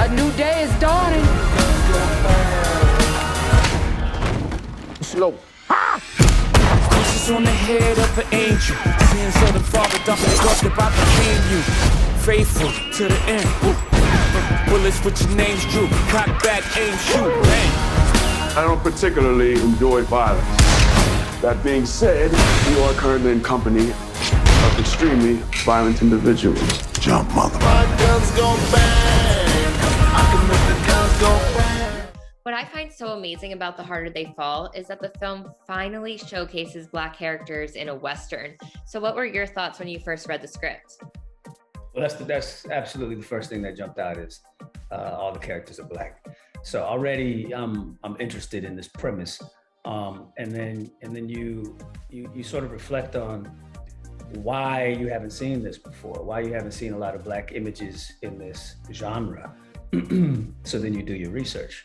A new day is dawning. Slow. Kisses on the head of an angel. Sins of the father, don't neglect about the king you. Faithful to the end. Bullets with your names drew. Cock back, aim, shoot. Bang. I don't particularly enjoy violence. That being said, you are currently in company of extremely violent individuals. Jump, mother. My guns go bang. I can make the guns go bang. What I find so amazing about The Harder They Fall is that the film finally showcases Black characters in a Western. So what were your thoughts when you first read the script? Well, that's absolutely the first thing that jumped out is all the characters are Black. So already I'm interested in this premise. And then you sort of reflect on why you haven't seen this before, why you haven't seen a lot of Black images in this genre. So then you do your research,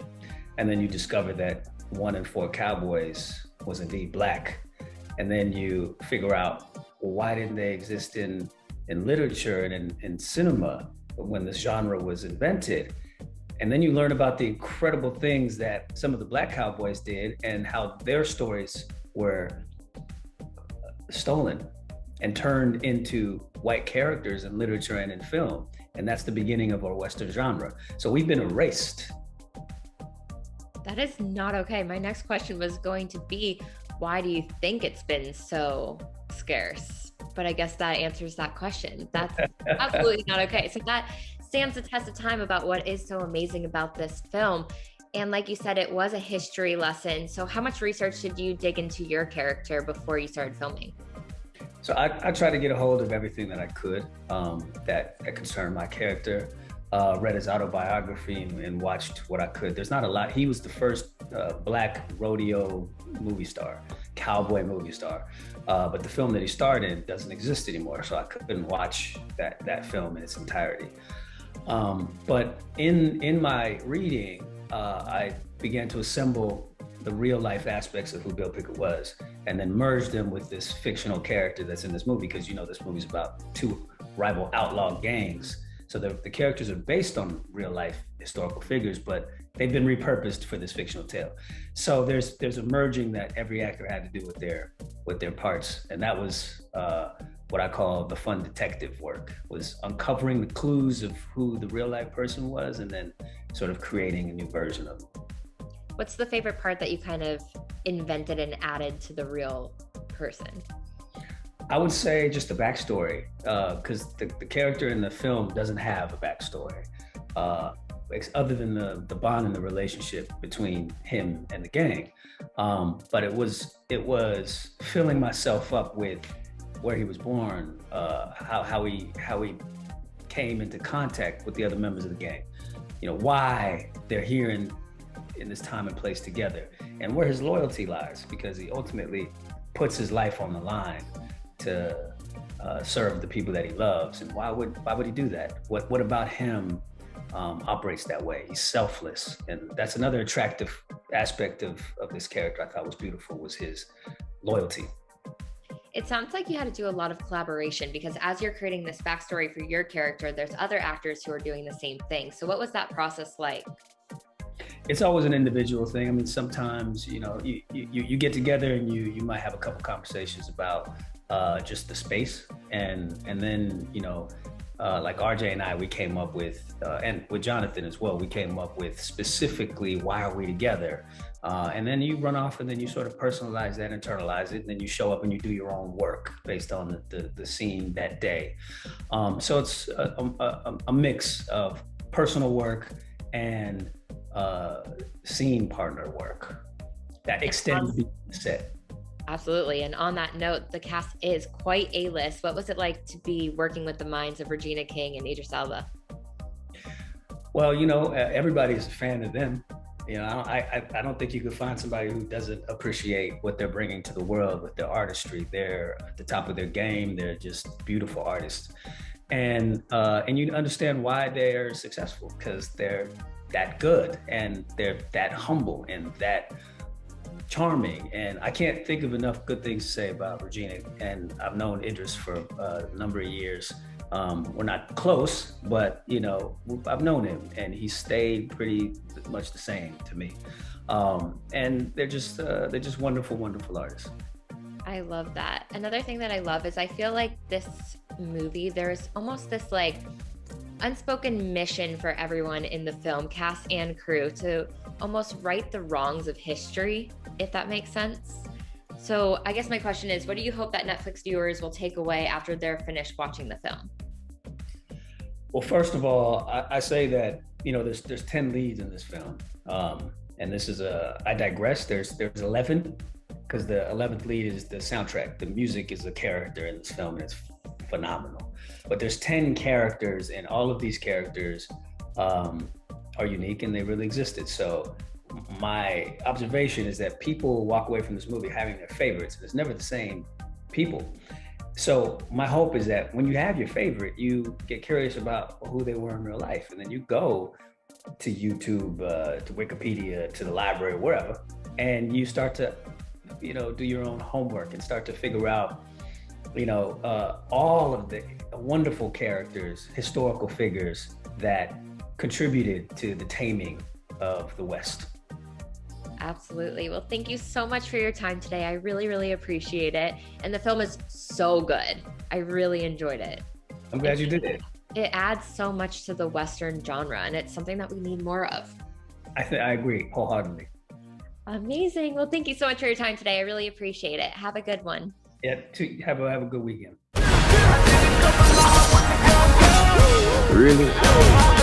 and then you discover that 1 in 4 cowboys was indeed Black. And then you figure out, well, why didn't they exist in literature and in cinema when this genre was invented? And then you learn about the incredible things that some of the Black cowboys did and how their stories were stolen and turned into white characters in literature and in film. And that's the beginning of our Western genre. So we've been erased. That is not okay. My next question was going to be, why do you think it's been so scarce? But I guess that answers that question. That's absolutely not okay. So that stands the test of time about what is so amazing about this film. And like you said, it was a history lesson. So how much research did you dig into your character before you started filming? So I tried to get a hold of everything that I could that concerned my character. Read his autobiography and watched what I could. There's not a lot. He was the first Black rodeo movie star, cowboy movie star. But the film that he starred in doesn't exist anymore, so I couldn't watch that film in its entirety. But in my reading, I began to assemble the real life aspects of who Bill Pickett was, and then merge them with this fictional character that's in this movie, because this movie's about 2 rival outlaw gangs. So the characters are based on real life historical figures, but they've been repurposed for this fictional tale. So there's a merging that every actor had to do with their parts, and that was what I call the fun detective work, was uncovering the clues of who the real life person was, and then sort of creating a new version of them. What's the favorite part that you kind of invented and added to the real person? I would say just the backstory, because the character in the film doesn't have a backstory, other than the bond and the relationship between him and the gang. But it was filling myself up with where he was born, how he came into contact with the other members of the gang, why they're here in this time and place together, and where his loyalty lies, because he ultimately puts his life on the line to serve the people that he loves. And why would he do that? What about him operates that way? He's selfless, and that's another attractive aspect of this character I thought was beautiful, was his loyalty. It sounds like you had to do a lot of collaboration, because as you're creating this backstory for your character, there's other actors who are doing the same thing. So what was that process like? It's always an individual thing. I mean, sometimes, you get together and you might have a couple conversations about just the space. And then, like RJ and I, we came up with, and with Jonathan as well, we came up with specifically, why are we together? And then you run off and then you sort of personalize that, internalize it, and then you show up and you do your own work based on the scene that day. So it's a mix of personal work and scene partner work that extends the set. Absolutely. And on that note, the cast is quite A-list. What was it like to be working with the minds of Regina King and Idris Elba? Well, everybody's a fan of them. I don't think you could find somebody who doesn't appreciate what they're bringing to the world with their artistry. They're at the top of their game. They're just beautiful artists. And you understand why they're successful, because they're that good and they're that humble and that charming, and I can't think of enough good things to say about Regina. And I've known Idris for a number of years. We're not close, but you know, I've known him, and he stayed pretty much the same to me. And they're just wonderful, wonderful artists. I love that. Another thing that I love is I feel like this movie, there's almost this like unspoken mission for everyone in the film, cast and crew, to almost right the wrongs of history, if that makes sense. So I guess my question is, what do you hope that Netflix viewers will take away after they're finished watching the film? Well, first of all, I say that, you know, there's 10 leads in this film. And this is I digress. There's 11, because the 11th lead is the soundtrack. The music is a character in this film, and it's phenomenal. But there's 10 characters, and all of these characters are unique, and they really existed. So my observation is that people walk away from this movie having their favorites, and it's never the same people. So my hope is that when you have your favorite, you get curious about who they were in real life, and then you go to YouTube, to Wikipedia, to the library, wherever, and you start to, you know, do your own homework and start to figure out, you know, all of the wonderful characters, historical figures that contributed to the taming of the West. Absolutely. Well, thank you so much for your time today. I really, really appreciate it. And the film is so good. I really enjoyed it. I'm glad you did it. It adds so much to the Western genre, and it's something that we need more of. I agree wholeheartedly. Amazing. Well, thank you so much for your time today. I really appreciate it. Have a good one. Yeah, have a good weekend. Really?